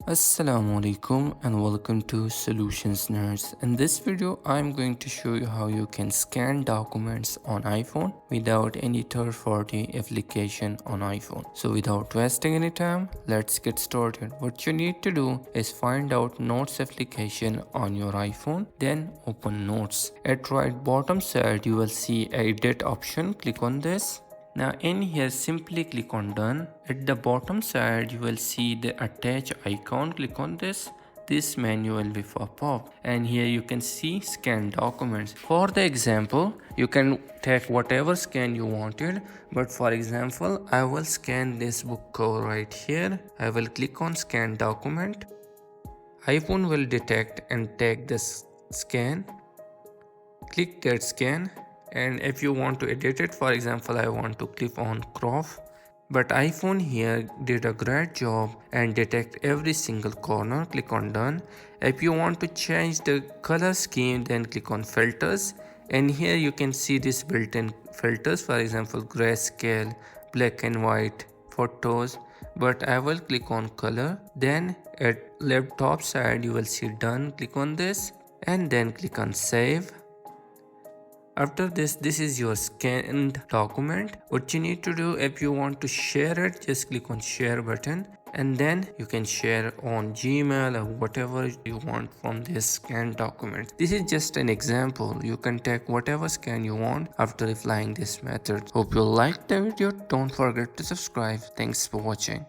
Assalamu alaikum and welcome to Solutions Nerds. In this video, I'm going to show you how you can scan documents on iPhone without any third-party application on iPhone. So without wasting any time, let's get started. What you need to do is find out Notes application on your iPhone, then open Notes. At right bottom side, you will see Edit option. Click on this. Now in here simply click on done. At the bottom side you will see the attach icon. Click on this. This menu will be pop up and here you can see scan documents. For the example you can take whatever scan you wanted, but for example I will scan this book cover right here. I will click on scan document. iPhone will detect and take this scan. Click get scan, and if you want to edit it, for example I want to click on crop, but iPhone here did a great job and detect every single corner. Click on done. If you want to change the color scheme, then click on filters, and here you can see this built-in filters, for example grayscale, black and white, photos, but I will click on color. Then at left top side you will see done. Click on this and then click on save. After this is your scanned document. What you need to do, if you want to share it, just click on share button and then you can share on Gmail or whatever you want from this scanned document. This is just an example. You can take whatever scan you want after applying this method. Hope you liked the video. Don't forget to subscribe. Thanks for watching.